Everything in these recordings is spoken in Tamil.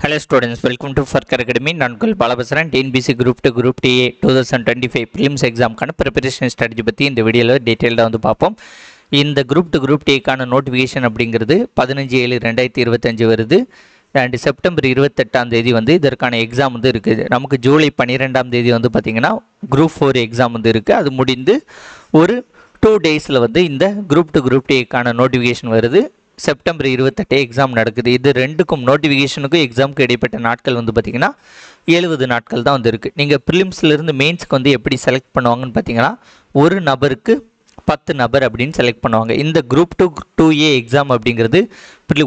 Hello students, welcome to Farkar Academy. நான் உங்கள் பாலபசரன் TNPSC Group 2 Group TA 2025 prelims examக்கான preparation strategy பற்றி இந்த வீடியோவில் டீட்டெயில்டாக வந்து பார்ப்போம். இந்த Group 2 Group TA நோட்டிஃபிகேஷன் அப்படிங்கிறது 15/7/2025 வருது. அண்ட் செப்டம்பர் 28ஆம் தேதி வந்து இதற்கான எக்ஸாம் வந்து இருக்குது. நமக்கு ஜூலை 12ஆம் தேதி வந்து பார்த்திங்கன்னா Group 4 எக்ஸாம் வந்து இருக்குது. அது முடிந்து ஒரு 2 டேஸில் வந்து இந்த Group 2 Group TA நோட்டிஃபிகேஷன் வருது. செப்டம்பர் 28 எக்ஸாம் நடக்குது. இது ரெண்டுக்கும் நோட்டிஃபிகேஷனுக்கும் எக்ஸாமுக்கு இடைப்பட்ட நாட்கள் வந்து பார்த்திங்கன்னா 70 நாட்கள் தான் வந்து இருக்குது. நீங்கள் ப்ரிலிம்ஸ்லேருந்து மெயின்ஸ்க்கு வந்து எப்படி செலக்ட் பண்ணுவாங்கன்னு பார்த்தீங்கன்னா ஒரு நபருக்கு 10 நபர் அப்படின்னு செலக்ட் பண்ணுவாங்க. இந்த குரூப் 2A எக்ஸாம் அப்படிங்கிறது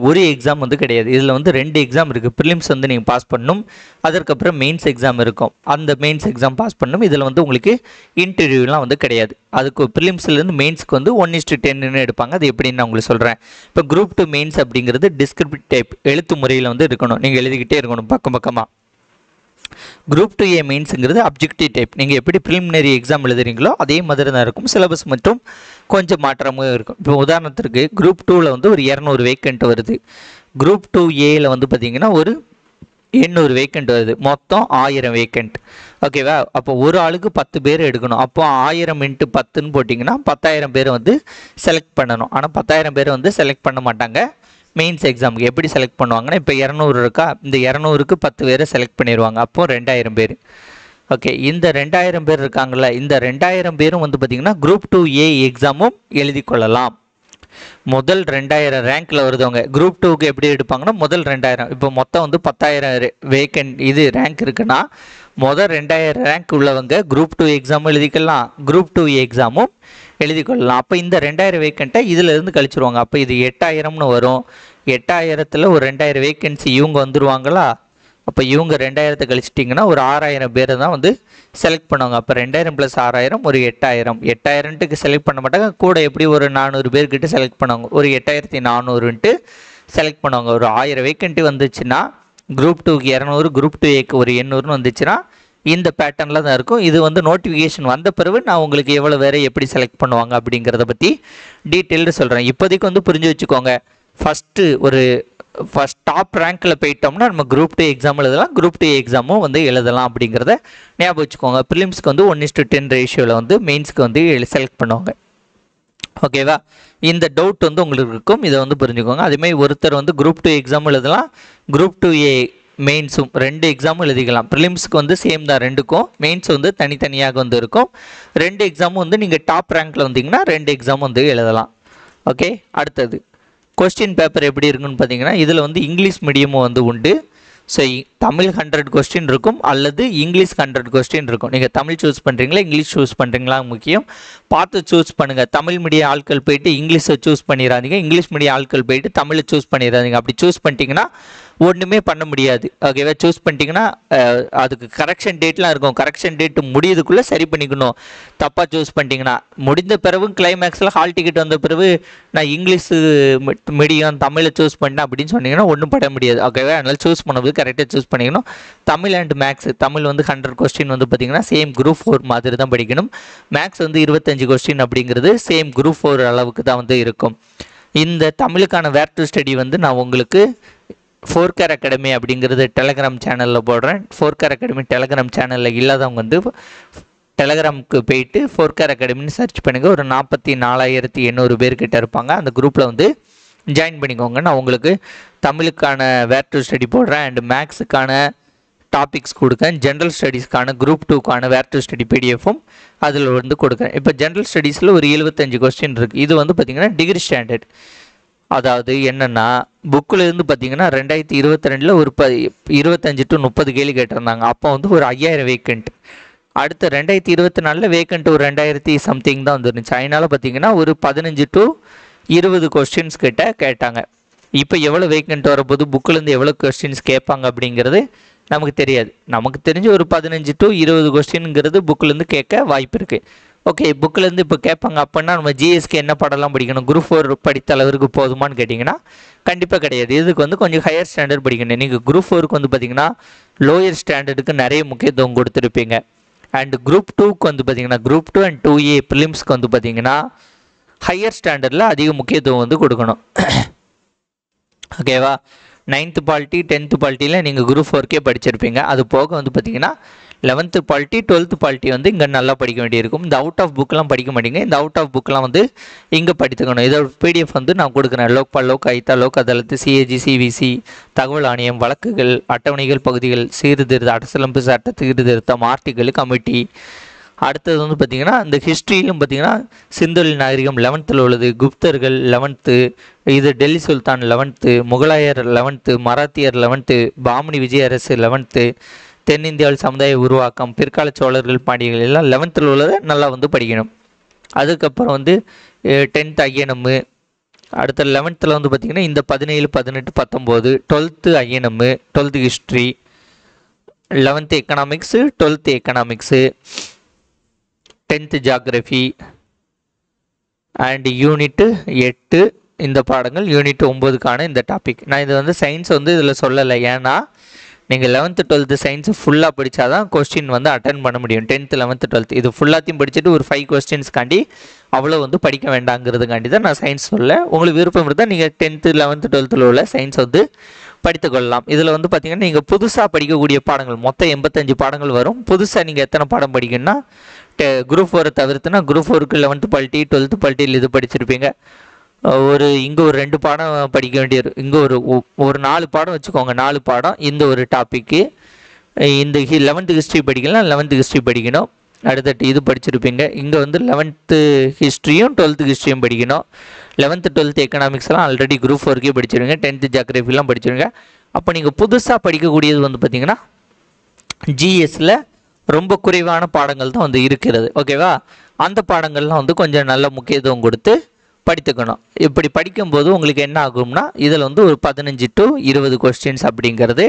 ஒரு எக்ஸாம் வந்து கிடையாது. இதில் வந்து 2 எக்ஸாம் இருக்குது. ப்ரிலிம்ஸ் வந்து நீங்கள் பாஸ் பண்ணணும், அதற்கப்புறம் மெயின்ஸ் எக்ஸாம் இருக்கும். அந்த மெயின்ஸ் எக்ஸாம் பாஸ் பண்ணணும். இதில் வந்து உங்களுக்கு இன்டர்வியூலாம் வந்து கிடையாது. அதுக்கு ப்ரிலிம்ஸ்லேருந்து மெயின்ஸ்க்கு வந்து 1:10 எடுப்பாங்க. அது எப்படின்னு நான் உங்களுக்கு சொல்கிறேன். இப்போ குரூப் 2 மெயின்ஸ் அப்படிங்கிறது டிஸ்கிரிப்டிவ் டைப் எழுத்து முறையில் வந்து இருக்கணும். நீங்கள் எழுதிக்கிட்டே இருக்கணும் பக்கம் பக்கமாக. குரூப் 2A மெயின்ஸுங்கிறது அப்ஜெக்டிவ் டைப். நீங்கள் எப்படி ப்ரிலிமினரி எக்ஸாம் எழுதுறீங்களோ அதே மாதிரி தான் இருக்கும். சிலபஸ் மட்டும் கொஞ்சம் மாற்றமாக இருக்கும். இப்போ உதாரணத்திற்கு குரூப் 2ல் வந்து ஒரு 200 வேக்கண்ட் வருது. குரூப் 2Aயில் வந்து பார்த்திங்கன்னா ஒரு 800 வேக்கண்ட் வருது. மொத்தம் 1000 வேக்கண்ட். ஓகேவா? அப்போ ஒரு ஆளுக்கு 10 பேர் எடுக்கணும். அப்போ 1000 × 10ன்னு போட்டிங்கன்னா 10,000 பேரை வந்து செலக்ட் பண்ணணும். ஆனால் 10,000 பேரை வந்து செலக்ட் பண்ண மாட்டாங்க. மெயின்ஸ் எக்ஸாமுக்கு எப்படி செலக்ட் பண்ணுவாங்கன்னா, இப்போ 200 இருக்கா, இந்த 200க்கு 10 பேரை செலக்ட் பண்ணிடுவாங்க. அப்போது 2000 பேர். ஓகே, இந்த 2000 பேர் இருக்காங்கள்ல, இந்த 2000 பேரும் வந்து பார்த்திங்கன்னா குரூப் 2A எக்ஸாமும் எழுதி கொள்ளலாம். முதல் 2000 ரேங்க்கில் வருதவங்க குரூப் 2க்கு எப்படி எடுப்பாங்கன்னா முதல் 2000. இப்போ மொத்தம் வந்து 10,000 வேக்கண்ட் இது ரேங்க் இருக்குன்னா முதல் 2000 ரேங்க் உள்ளவங்க குரூப் 2 எக்ஸாமும் எழுதிக்கலாம், குரூப் 2A எக்ஸாமும் எழுதி கொள்ளலாம். அப்போ இந்த 2000 வேக்கண்ட்டை இதிலிருந்து கழிச்சிருவாங்க. அப்போ இது 8000ன்னு வரும். 8000ல் ஒரு 2000 வேக்கன்சி இவங்க வந்துடுவாங்களா? அப்போ இவங்க 2000 கழிச்சிட்டிங்கன்னா ஒரு 6000 பேரை தான் வந்து செலக்ட் பண்ணுவாங்க. அப்போ 2000 + 6000 ஒரு 8000. 8000க்கு செலக்ட் பண்ண மாட்டாங்க. கூட எப்படி ஒரு 400 பேர்கிட்ட செலக்ட் பண்ணுவாங்க. ஒரு 8400ன்ட்டு செலக்ட் பண்ணுவாங்க. ஒரு 1000 வேக்கண்ட்டு வந்துச்சுன்னா குரூப் 2க்கு 200, குரூப் 2Aக்கு ஒரு 800ன்னு வந்துச்சுன்னா இந்த பேட்டர்னில் தான் இருக்கும். இது வந்து நோட்டிஃபிகேஷன் வந்த பிறகு நான் உங்களுக்கு எவ்வளோ வேறு எப்படி செலக்ட் பண்ணுவாங்க அப்படிங்கிறத பற்றி டீட்டெயில்டு சொல்கிறேன். இப்போதைக்கு வந்து புரிஞ்சு வச்சுக்கோங்க. ஃபஸ்ட் டாப் ரேங்க்கில் போயிட்டோம்னா நம்ம குரூப் 2 எக்ஸாம் எழுதலாம், குரூப் 2 எக்ஸாமும் வந்து எழுதலாம் அப்படிங்கிறத ஞாபகம் வச்சுக்கோங்க. ப்ரிலிம்ஸ்க்கு வந்து 1:10 ரேஷியோவில் வந்து மெயின்ஸ்க்கு வந்து செலக்ட் பண்ணுவாங்க. ஓகேவா? இந்த டவுட் வந்து உங்களுக்கு இருக்கும். இதை வந்து புரிஞ்சுக்கோங்க. அதேமாதிரி ஒருத்தர் வந்து குரூப் 2 எக்ஸாம் எழுதலாம், குரூப் 2A மெயின்ஸும் 2 எக்ஸாமும் எழுதிக்கலாம். ப்ரிலிம்ஸ்க்கு வந்து சேம் தான் ரெண்டுக்கும். மெயின்ஸ் வந்து தனித்தனியாக வந்து இருக்கும். 2 எக்ஸாமும் வந்து நீங்கள் டாப் ரேங்க்கில் வந்தீங்கன்னா 2 எக்ஸாமும் வந்து எழுதலாம். ஓகே, அடுத்தது கொஸ்டின் பேப்பர் எப்படி இருக்குன்னு பார்த்தீங்கன்னா இதில் வந்து இங்கிலீஷ் மீடியமும் வந்து உண்டு. ஸோ தமிழ் 100 கொஸ்டின் இருக்கும், அல்லது இங்கிலீஷ் 100 கொஸ்டின் இருக்கும். நீங்கள் தமிழ் சூஸ் பண்ணுறீங்களா இங்கிலீஷ் சூஸ் பண்ணுறீங்களா முக்கியம். பார்த்து சூஸ் பண்ணுங்கள். தமிழ் மீடியம் ஆட்கள் போயிட்டு இங்கிலீஷை சூஸ் பண்ணிடாதீங்க, இங்கிலீஷ் மீடியம் ஆட்கள் போயிட்டு தமிழை சூஸ் பண்ணிடாதீங்க. அப்படி சூஸ் பண்ணிட்டீங்கன்னா ஒன்றுமே பண்ண முடியாது. ஓகேவா? சூஸ் பண்ணிட்டீங்கன்னா அதுக்கு கரெக்ஷன் டேட்லாம் இருக்கும். கரெக்ஷன் டேட் முடியதுக்குள்ளே சரி பண்ணிக்கணும். தப்பாக சூஸ் பண்ணிட்டீங்கன்னா முடிந்த பிறகு கிளைமேக்ஸில் ஹால் டிக்கெட் வந்த பிறகு நான் இங்கிலீஷு மீடியம் தமிழை சூஸ் பண்ணேன் அப்படின்னு சொன்னீங்கன்னா ஒன்றும் பண்ண முடியாது. ஓகேவா? அதனால் சூஸ் பண்ணும்போது கரெக்டாக சூஸ் பண்ணிக்கணும். தமிழ் அண்ட் மேக்ஸ், தமிழ் வந்து 100 கொஸ்டின் வந்து பார்த்திங்கன்னா சேம் குரூப் 4 மாதிரி தான் படிக்கணும். மேக்ஸ் வந்து 25 கொஸ்டின் அப்படிங்கிறது சேம் குரூப் 4 அளவுக்கு தான் வந்து இருக்கும். இந்த தமிழுக்கான வேர் டு ஸ்டடி வந்து நான் உங்களுக்கு ஃபோர்கேர் அகாடமி அப்படிங்கிறது டெலகிராம் சேனலில் போடுறேன். ஃபோர்கேர் அகாடமி டெலகிராம் சேனலில் இல்லாதவங்க வந்து டெலகிராமுக்கு போயிட்டு ஃபோர்கேர் அகாடமின்னு சர்ச் பண்ணுங்கள். ஒரு 44,800 பேர்கிட்ட இருப்பாங்க. அந்த குரூப்பில் வந்து ஜாயின் பண்ணிக்கோங்க. நான் உங்களுக்கு தமிழுக்கான வேர் டு ஸ்டடி போடுறேன், அண்ட் மேக்ஸுக்கான டாபிக்ஸ் கொடுக்கேன், ஜென்ரல் ஸ்டடீஸ்க்கான குரூப் 2க்கான வேர் டு ஸ்டடி பிடிஎஃப்பும் அதில் வந்து கொடுக்குறேன். இப்போ ஜென்ரல் ஸ்டடீஸில் ஒரு 75 கொஸ்டின் இருக்குது. இது வந்து பார்த்திங்கன்னா டிகிரி ஸ்டாண்டர்ட். அதாவது என்னென்னா புக்கில் இருந்து பார்த்தீங்கன்னா 2022 ஒரு 25 to 30 கேள்வி கேட்டிருந்தாங்க. அப்போ வந்து ஒரு 5000 வேக்கண்ட். அடுத்த 2024 வேக்கண்ட் ஒரு 2000 சம்திங் தான் வந்துருந்துச்சு. அதனால் பார்த்தீங்கன்னா ஒரு 15 to 20 கொஸ்டின்ஸ் கிட்ட கேட்டாங்க. இப்போ எவ்வளோ வேக்கண்ட் வரப்போது, புக்கிலேருந்து எவ்வளோ கொஸ்டின்ஸ் கேட்பாங்க அப்படிங்கிறது நமக்கு தெரியாது. நமக்கு தெரிஞ்சு ஒரு 15 to 20 கொஸ்டின்ங்கிறது புக்கிலேருந்து கேட்க வாய்ப்பு இருக்குது. ஓகே, புக்கிலேருந்து இப்போ கேட்பாங்க. அப்படின்னா நம்ம ஜிஎஸ்க்கு என்ன படம்லாம் படிக்கணும், குரூப் 4 படித்த அளவுக்கு போதுமானு கேட்டிங்கன்னா கண்டிப்பாக கிடையாது. இதுக்கு வந்து கொஞ்சம் ஹையர் ஸ்டாண்டர்ட் படிக்கணும். நீங்கள் குரூப் 4க்கு வந்து பார்த்திங்கன்னா லோயர் ஸ்டாண்டர்டுக்கு நிறைய முக்கியத்துவம் கொடுத்துருப்பீங்க. அண்ட் குரூப் 2க்கு வந்து பார்த்திங்கன்னா குரூப் 2 அண்ட் 2A ப்ரிலிம்ஸ்க்கு வந்து பார்த்திங்கன்னா ஹையர் ஸ்டாண்டர்டில் அதிக முக்கியத்துவம் வந்து கொடுக்கணும். ஓகேவா? 9th பாலிட்டி 10th பாலிட்டியில் நீங்கள் குரூப் 4கே படிச்சிருப்பீங்க. அது போக வந்து பார்த்தீங்கன்னா 11th பாலிட்டி 12th பாலிட்டி வந்து இங்கே நல்லா படிக்க வேண்டியிருக்கும். இந்த அவுட் ஆஃப் புக்கெலாம் படிக்க மாட்டீங்க. இந்த அவுட் ஆஃப் புக்கெலாம் வந்து இங்கே படித்துக்கணும். இதோட பிடிஎஃப் வந்து நான் கொடுக்குறேன். லோக்பால், லோக் ஆயுக்தா, லோக் அதாலத்து, சிஏஜி, சிவிசி, தகவல் ஆணையம், வழக்குகள், அட்டவணைகள், பகுதிகள், சீர்திருத்த, அரசியலமைப்பு சட்ட சீர்திருத்தம், ஆர்டிகல், கமிட்டி. அடுத்தது வந்து பார்த்திங்கன்னா இந்த ஹிஸ்ட்ரியிலும் பார்த்திங்கன்னா சிந்தொலி நாகரிகம் 11th உள்ளது, குப்தர்கள் 11th, இது டெல்லி சுல்தான் 11th, முகலாயர் 11th, மராத்தியர் 11th, Pamani Vijaya அரசு 11th, தென்னிந்தியாவில் சமுதாய உருவாக்கம், பிற்கால சோழர்கள், பாண்டியர்கள் எல்லாம் 11th உள்ளதை நல்லா வந்து படிக்கணும். அதுக்கப்புறம் வந்து 10th ஐஎன்எம். அடுத்த 11th வந்து பார்த்திங்கன்னா இந்த 17, 18, 19, 12th INM, 12th history, 11th economics, 12th economics, 10th geography and unit 8 இந்த பாடங்கள். யூனிட் 9க்கான இந்த டாபிக். நான் இது வந்து சயின்ஸ் வந்து இதில் சொல்லலை. ஏன்னா நீங்கள் 11th 12th சயின்ஸு ஃபுல்லாக படித்தா தான் கொஸ்டின் வந்து அட்டன் பண்ண முடியும். 10th 11th 12th இது ஃபுல்லாத்தையும் படிச்சுட்டு ஒரு 5 கொஸ்டின்ஸ்க்காண்டி அவ்வளோ வந்து படிக்க வேண்டாங்கிறதுக்காண்டி தான் நான் சயின்ஸ் சொல்ல. உங்களுக்கு விருப்பம் இருந்தால் நீங்கள் 10th 11th 12th உள்ள சயின்ஸ் வந்து படித்துக்கொள்ளலாம். இதில் வந்து பார்த்திங்கன்னா நீங்கள் புதுசாக படிக்கக்கூடிய பாடங்கள் மொத்தம் 85 பாடங்கள் வரும். புதுசாக நீங்கள் எத்தனை பாடம் படிக்கணும்னா குரூப் 4 தவிர்த்துனா குரூப் 4க்கு 11th பாலிட்டி 12th பாலிட்டியில் இது படிச்சிருப்பீங்க. இங்கே ஒரு 2 பாடம் படிக்க வேண்டியது. இங்கே ஒரு 4 பாடம் வச்சுக்கோங்க. 4 பாடம் இந்த ஒரு டாப்பிக்கு. இந்த 11th ஹிஸ்ட்ரி படிக்கலாம், 11th ஹிஸ்ட்ரி படிக்கணும். அடுத்தட்டு இது படிச்சிருப்பீங்க. இங்கே வந்து 11th ஹிஸ்ட்ரியும் 12th ஹிஸ்ட்ரியும் படிக்கணும். 11th 12th எக்கனாமிக்ஸ்லாம் already group 4கே படிச்சிருவீங்க. 10th ஜியாகிரஃபிலாம் படிச்சிருங்க. அப்போ நீங்கள் புதுசாக படிக்கக்கூடியது வந்து பார்த்திங்கன்னா ஜிஎஸ்சில் ரொம்ப குறைவான பாடங்கள் தான் வந்து இருக்கிறது. ஓகேவா? அந்த பாடங்கள்லாம் வந்து கொஞ்சம் நல்ல முக்கியத்துவம் கொடுத்து படித்துக்கணும். இப்படி படிக்கும்போது உங்களுக்கு என்ன ஆகும்னா இதில் வந்து ஒரு 15 to 20 கொஸ்டின்ஸ் அப்படிங்கிறது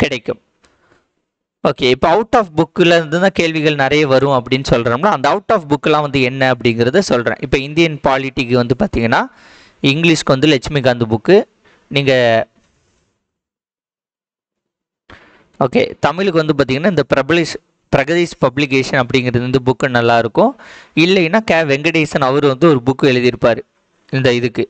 கிடைக்கும். ஓகே, இப்போ அவுட் ஆஃப் புக்கில் இருந்து தான் கேள்விகள் நிறைய வரும் அப்படின்னு சொல்கிறோம்னா அந்த அவுட் ஆஃப் புக்கெலாம் வந்து என்ன அப்படிங்கிறத சொல்கிறேன். இப்போ இந்தியன் பாலிட்டிக்கு வந்து பார்த்திங்கன்னா இங்கிலீஷ்க்கு வந்து லட்சுமிகாந்த் புக்கு. நீங்கள் ஓகே, தமிழுக்கு வந்து பார்த்திங்கன்னா இந்த பிரகதீஷ் பப்ளிகேஷன் அப்படிங்கிறது இந்த புக்கு நல்லாயிருக்கும். இல்லைன்னா வெங்கடேசன் அவர் வந்து ஒரு புக்கு எழுதியிருப்பார் இந்த இதுக்கு.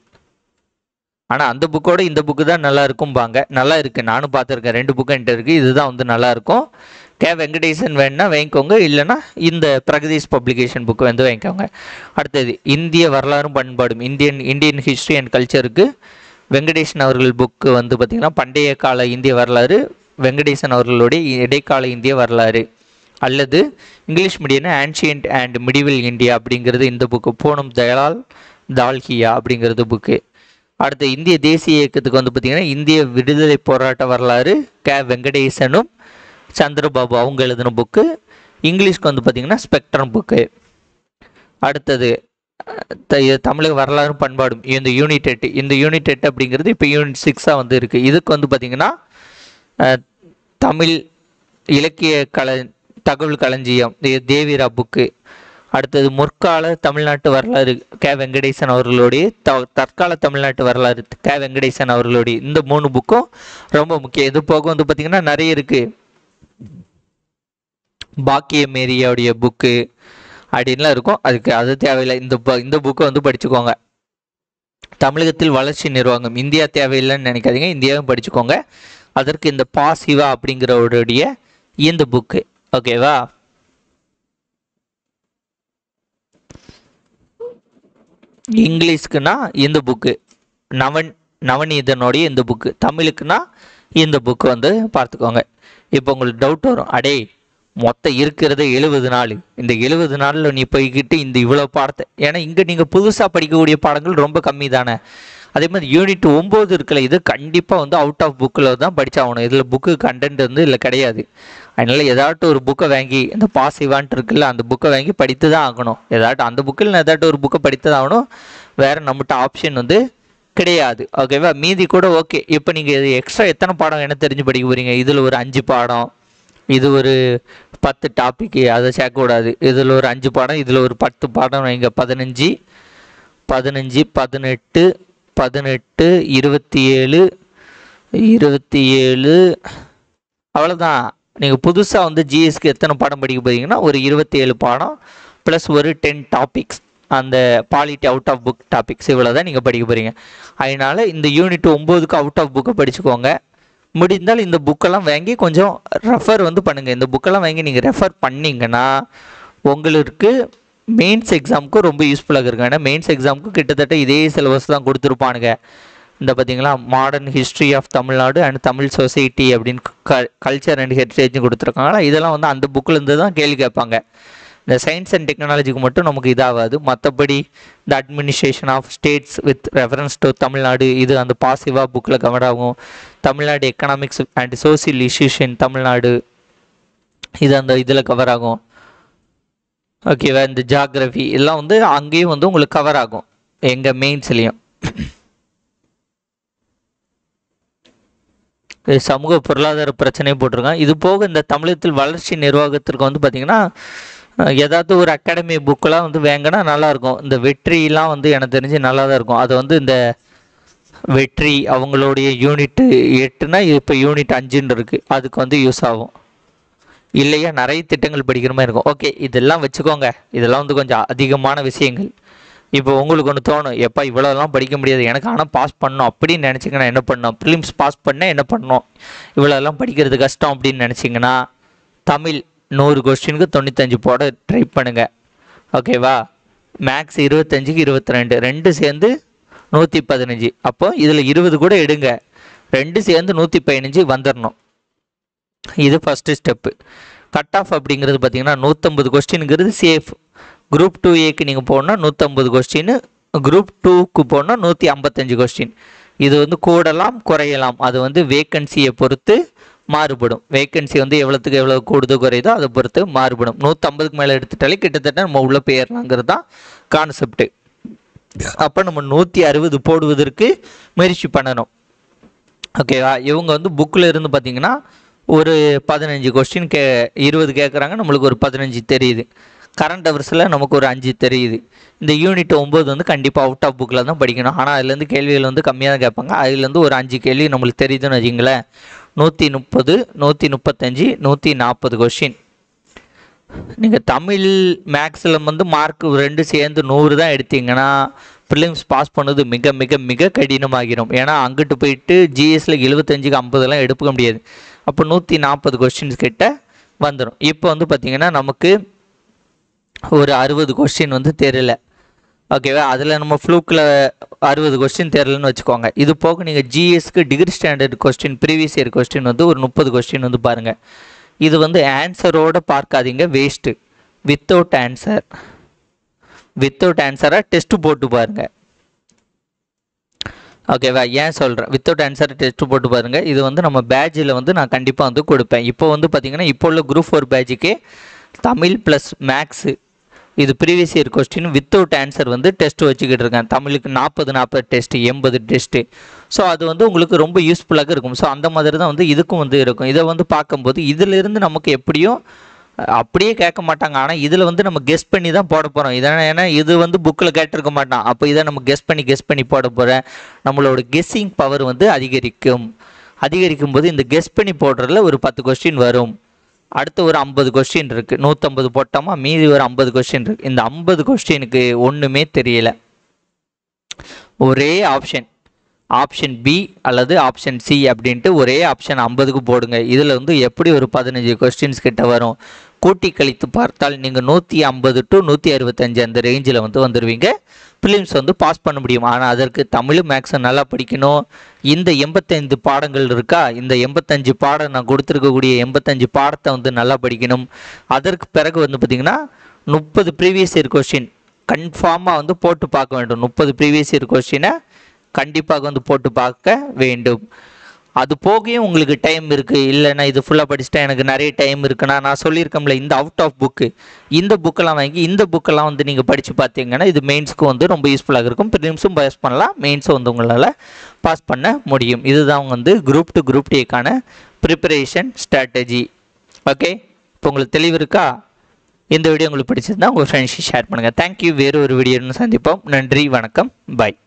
ஆனால் அந்த புக்கோட இந்த புக்கு தான் நல்லா இருக்கும்பாங்க. நல்லா இருக்குது, நானும் பார்த்துருக்கேன். 2 புக்கு என்கிட்ட இருக்குது. இதுதான் வந்து நல்லாயிருக்கும். வெங்கடேசன் வேணுன்னா வாங்கிக்கோங்க, இல்லைன்னா இந்த பிரகதீஷ் பப்ளிகேஷன் புக்கு வந்து வாங்கிக்கோங்க. அடுத்தது இந்திய வரலாறும் பண்பாடும், இந்தியன் ஹிஸ்ட்ரி அண்ட் கல்ச்சருக்கு வெங்கடேசன் அவர்கள் புக்கு வந்து பார்த்திங்கன்னா பண்டைய கால இந்திய வரலாறு, வெங்கடேசன் அவர்களுடைய இடைக்கால இந்திய வரலாறு. அல்லது இங்கிலீஷ் மீடியம்னா ஆன்ஷியன்ட் அண்ட் மிடிவல் இந்தியா அப்படிங்கிறது இந்த புக்கு. பூனம் தயாள் தால்கியா அப்படிங்கிறது புக்கு. அடுத்து இந்திய தேசிய இயக்கத்துக்கு வந்து பார்த்திங்கன்னா இந்திய விடுதலை போராட்ட வரலாறு வெங்கடேசனும் சந்திரபாபு அவங்க எழுதின புக்கு. இங்கிலீஷ்க்கு வந்து பார்த்திங்கன்னா ஸ்பெக்ட்ரம் புக்கு. அடுத்தது தமிழக வரலாறு பண்பாடும் இந்த யூனிட் 8. இந்த யூனிட் 8 அப்படிங்கிறது இப்போ யூனிட் 6 வந்து இருக்குது. இதுக்கு வந்து பார்த்திங்கன்னா தமிழ் இலக்கிய தகவல் களஞ்சியம் தேவிரா புக்கு. அடுத்தது முற்கால தமிழ்நாட்டு வரலாறு வெங்கடேசன் அவர்களுடைய, தற்கால தமிழ்நாட்டு வரலாறு வெங்கடேசன் அவர்களுடைய. இந்த 3 புக்கும் ரொம்ப முக்கியம். இது போக வந்து பார்த்திங்கன்னா நிறைய இருக்குது. பாக்கிய மேரியாவுடைய புக்கு அப்படின்லாம் இருக்கும். அது தேவையில்லை. இந்த புக்கை வந்து படிச்சுக்கோங்க. தமிழகத்தில் வளர்ச்சி நிர்வாகம் இந்தியா தேவையில்லைன்னு நினைக்காதீங்க, இந்தியாவும் படிச்சுக்கோங்க. அதற்கு இந்த பாசிவா அப்படிங்கிறவருடைய இந்த புக்கு. ஓகேவா? இங்கிலீஷ்க்குன்னா இந்த புக்கு நவநீதனுடைய இந்த புக்கு. தமிழுக்குன்னா இந்த புக்கு வந்து பார்த்துக்கோங்க. இப்போ உங்களுக்கு டவுட் வரும், அடே மொத்தம் இருக்கிறது 70 நாள், இந்த 70 நாளில் நீ போய்கிட்டு இந்த இவ்வளோ பாடத்தை, ஏன்னா இங்கே நீங்கள் புதுசாக படிக்கக்கூடிய பாடங்கள் ரொம்ப கம்மி தானே. அதே மாதிரி யூனிட் 9 இருக்குல்ல, இது கண்டிப்பாக வந்து அவுட் ஆஃப் புக்கில் தான் படித்தாகணும். இதில் புக்கு கண்டென்ட் வந்து இல்லை கிடையாது. அதனால் ஏதாட்டும் ஒரு புக்கை வாங்கி, இந்த பாசிவான்ட்டு இருக்குல்ல அந்த புக்கை வாங்கி படித்து தான் ஆகணும். அந்த புக்கில் ஏதாட்டும் ஒரு புக்கை படித்து தான் ஆகணும். வேறு நம்மகிட்ட ஆப்ஷன் வந்து கிடையாது. ஓகேவா? மீதி கூட ஓகே. இப்போ நீங்கள் இது எக்ஸ்ட்ரா எத்தனை பாடம் என்ன தெரிஞ்சு படிக்க போகிறீங்க? இதில் ஒரு 5 பாடம், இது ஒரு 10 டாப்பிக்கு, அதை சேர்க்கக்கூடாது. இதில் ஒரு 5 பாடம், இதில் ஒரு 10 பாடம் வைங்க. 15 18 27 அவ்வளோதான். நீங்கள் புதுசாக வந்து ஜிஎஸ்க்கு எத்தனை பாடம் படிக்க போகிறீங்கன்னா ஒரு 27 பாடம் ப்ளஸ் ஒரு 10 டாபிக்ஸ். அந்த polity out of book topics இவ்வளோ தான் நீங்கள் படிக்க போகிறீங்க. அதனால் இந்த யூனிட் 9க்கு அவுட் ஆஃப் புக்கை படிச்சுக்கோங்க. முடிந்தால் இந்த புக்கெல்லாம் வாங்கி கொஞ்சம் ரெஃபர் வந்து பண்ணுங்கள். இந்த புக்கெல்லாம் வாங்கி நீங்கள் ரெஃபர் பண்ணிங்கன்னா உங்களுக்கு மெயின்ஸ் எக்ஸாமுக்கு ரொம்ப யூஸ்ஃபுல்லாக இருக்கும். ஏன்னா மெயின்ஸ் எக்ஸாமுக்கு கிட்டத்தட்ட இதே சிலபஸ் தான் கொடுத்துருப்பானுங்க. இந்த பார்த்தீங்களா, modern history of Tamil Nadu and Tamil society அப்படின்னு கல்ச்சர் அண்ட் ஹெரிட்டேஜ்னு கொடுத்துருக்காங்களா. இதெல்லாம் வந்து அந்த புக்கிலேருந்து தான் கேள்வி கேட்பாங்க. இந்த சயின்ஸ் அண்ட் டெக்னாலஜிக்கு மட்டும் நமக்கு இதாகாது. மற்றபடி இந்த administration of states with reference to Tamil Nadu இது அந்த பாசிவாக புக்கில் கவர் ஆகும். Tamil Nadu economics and social issues in Tamil Nadu இது அந்த இதில் கவர் ஆகும். ஓகேவா, இந்த ஜியாகிரஃபி எல்லாம் வந்து அங்கேயும் வந்து உங்களுக்கு கவர் ஆகும் எங்கள் மெயின்ஸ்லேயும். சமூக பொருளாதார பிரச்சனையை போட்டிருக்கான். இது போக இந்த தமிழகத்தில் வளர்ச்சி நிர்வாகத்திற்கு வந்து பார்த்திங்கன்னா ஏதாவது ஒரு அகாடமி புக்கெலாம் வந்து வாங்கினா நல்லாயிருக்கும். இந்த வெற்றிலாம் வந்து எனக்கு தெரிஞ்சு நல்லா தான் இருக்கும். அது வந்து இந்த வெற்றி அவங்களுடைய யூனிட் 8னா இப்போ யூனிட் 5ன்னு இருக்குது, அதுக்கு வந்து யூஸ் ஆகும். இல்லையா நிறைய திட்டங்கள் படிக்கிற மாதிரி இருக்கும். ஓகே, இதெல்லாம் வச்சுக்கோங்க. இதெல்லாம் வந்து கொஞ்சம் அதிகமான விஷயங்கள். இப்போ உங்களுக்கு ஒன்று தோணும், எப்போ இவ்வளோலாம் படிக்க முடியாது எனக்கு, ஆனால் பாஸ் பண்ணணும் அப்படின்னு நினச்சிங்கன்னா என்ன பண்ணணும், ப்ரிலிம்ஸ் பாஸ் பண்ண என்ன பண்ணணும், இவ்வளோலாம் படிக்கிறது கஷ்டம் அப்படின்னு நினச்சிங்கன்னா தமிழ் 100 கொஸ்டினுக்கு 95 போட ட்ரை பண்ணுங்கள். ஓகேவா, மேக்ஸ் 25க்கு 22, 2 சேர்ந்து 115. அப்போ இதில் 20 கூட எடுங்க, 2 சேர்ந்து 115 வந்துடணும். இது ஃபஸ்ட்டு ஸ்டெப்பு. கட் ஆஃப் அப்படிங்கிறது பார்த்தீங்கன்னா 150 கொஸ்டினுங்கிறது சேஃப். குரூப் 2ஏக்கு நீங்கள் போனால் 150 கொஸ்டின், குரூப் 2க்கு போனால் 155 கொஸ்டின். இது வந்து கூடலாம் குறையலாம், அது வந்து வேக்கன்சியை பொறுத்து மாறுபடும். வேக்கன்சி வந்து எவ்வளோத்துக்கு எவ்வளோ கூடுதோ குறையுதோ அதை பொறுத்து மாறுபடும். 150க்கு மேலே எடுத்துட்டாலே கிட்டத்தட்ட நம்ம உள்ளே போயிடலாங்கிறது தான் கான்செப்டு. அப்போ நம்ம 160 போடுவதற்கு முயற்சி பண்ணணும். ஓகேவா, இவங்க வந்து புக்கில் இருந்து பார்த்தீங்கன்னா ஒரு 15 கொஸ்டின் 20 கேட்குறாங்க, நம்மளுக்கு ஒரு 15 தெரியுது. கரண்ட் அவர்ஸில் நமக்கு ஒரு 5 தெரியுது. இந்த யூனிட் 9 வந்து கண்டிப்பாக அவுட் ஆஃப் புக்கில் தான் படிக்கணும். ஆனால் அதுலேருந்து கேள்விகள் வந்து கம்மியாக தான் கேட்பாங்க. அதுலேருந்து ஒரு 5 கேள்வி நம்மளுக்கு தெரியுதுன்னு வச்சிங்களேன். 130, 135, 140 கொஸ்டின். நீங்கள் தமிழ் மேக்ஸில் வந்து மார்க் 2 சேர்ந்து 100 தான் எடுத்தீங்கன்னா ப்ரிலிம்ஸ் பாஸ் பண்ணது மிக மிக மிக கடினமாகிடும். ஏன்னா அங்கிட்டு போயிட்டு ஜிஎஸ்ல 75க்கு 50 எடுக்க முடியாது. அப்போ 140 கொஸ்டின்ஸ் கிட்ட வந்துடும். இப்போ வந்து பார்த்திங்கன்னா நமக்கு ஒரு 60 கொஸ்டின் வந்து தெரியல. ஓகேவா, அதில் நம்ம ஃப்ளூக்கில் 60 கொஸ்டின் தெரியலன்னு வச்சுக்கோங்க. இது போக நீங்கள் ஜிஎஸ்க்கு degree standard question previous year question வந்து ஒரு 30 கொஸ்டின் வந்து பாருங்கள். இது வந்து ஆன்சரோடு பார்க்காதீங்க, வேஸ்ட்டு. வித்தவுட் ஆன்சராக டெஸ்ட்டு போட்டு பாருங்கள். ஓகேவா, ஏன் சொல்கிறேன் வித்தவுட் ஆன்சர் டெஸ்ட்டு போட்டு பாருங்கள். இது வந்து நம்ம பேட்சில் வந்து நான் கண்டிப்பாக வந்து கொடுப்பேன். இப்போ வந்து பார்த்திங்கன்னா இப்போ உள்ள குரூப் 4 பேட்சுக்கே தமிழ் ப்ளஸ் மேக்ஸு இது previous year question without answer வந்து டெஸ்ட்டு வச்சுக்கிட்டு இருக்கேன். தமிழுக்கு 40 டெஸ்ட்டு, 80 டெஸ்ட்டு. ஸோ அது வந்து உங்களுக்கு ரொம்ப யூஸ்ஃபுல்லாக இருக்கும். ஸோ அந்த மாதிரி தான் வந்து இதுக்கும் வந்து இருக்கும். இதை வந்து பார்க்கும்போது இதிலிருந்து நமக்கு எப்படியும் அப்படியே கேட்க மாட்டாங்க. ஆனால் இதில் வந்து நம்ம கெஸ் பண்ணி தான் போட போகிறோம். இதனால் ஏன்னா இது வந்து புக்கில் கேட்டிருக்க மாட்டான். அப்போ இதை நம்ம கெஸ் பண்ணி போட போகிறேன். நம்மளோட கெஸ்ஸிங் பவர் வந்து அதிகரிக்கும் போது இந்த கெஸ் பண்ணி போடுறதுல ஒரு 10 கொஸ்டின் வரும். அடுத்து ஒரு 50 கொஸ்டின் இருக்குது. 150 போட்டோமா, மீதி ஒரு 50 கொஸ்டின் இருக்குது. இந்த 50 கொஸ்டினுக்கு ஒன்றுமே தெரியல. ஒரே ஆப்ஷன் பி அல்லது ஆப்ஷன் சி அப்படின்ட்டு ஒரே ஆப்ஷன் 50க்கு போடுங்க. இதில் வந்து எப்படி ஒரு 15 கொஸ்டின்ஸ் கிட்ட வரும். கூட்டி கழித்து பார்த்தால் நீங்கள் 150 to 165 அந்த ரேஞ்சில் வந்து வந்துடுவீங்க. ப்ரிலிம்ஸ் வந்து பாஸ் பண்ண முடியும். ஆனால் அதற்கு தமிழ் மேக்ஸும் நல்லா படிக்கணும். இந்த 85 பாடங்கள் இருக்கா, இந்த 85 பாடம் நான் கொடுத்துருக்கக்கூடிய 85 பாடத்தை வந்து நல்லா படிக்கணும். அதற்கு பிறகு வந்து பார்த்திங்கன்னா 30 ப்ரீவியஸ் இயர் கொஸ்டின் கன்ஃபார்மாக வந்து போட்டு பார்க்க வேண்டும். 30 ப்ரீவியஸ் இயர் கொஸ்டினை கண்டிப்பாக வந்து போட்டு பார்க்க வேண்டும். அது போகையும் உங்களுக்கு டைம் இருக்குது. இல்லைன்னா இது ஃபுல்லாக படிச்சுட்டா எனக்கு நிறைய டைம் இருக்குன்னா நான் சொல்லியிருக்கோம்ல, இந்த அவுட் ஆஃப் புக்கு இந்த புக்கெல்லாம் வாங்கி இந்த புக்கெல்லாம் வந்து நீங்கள் படித்து பார்த்தீங்கன்னா இது மெயின்ஸ்க்கும் வந்து ரொம்ப யூஸ்ஃபுல்லாக இருக்கும். ப்ரிலிம்ஸும் பாஸ் பண்ணலாம், மெயின்ஸும் வந்து உங்களால் பாஸ் பண்ண முடியும். இதுதான் வந்து குரூப் 2 குரூப் டிக்கான ப்ரிப்பரேஷன் ஸ்ட்ராட்டஜி. ஓகே, இப்போ உங்களுக்கு தெளிவு இருக்கா? இந்த வீடியோ உங்களுக்கு பிடிச்சிருந்தா உங்கள் ஃப்ரெண்ட்ஸுக்கு ஷேர் பண்ணுங்கள். தேங்க்யூ. வேறு ஒரு வீடியோன்னு சந்திப்போம். நன்றி, வணக்கம், பாய்.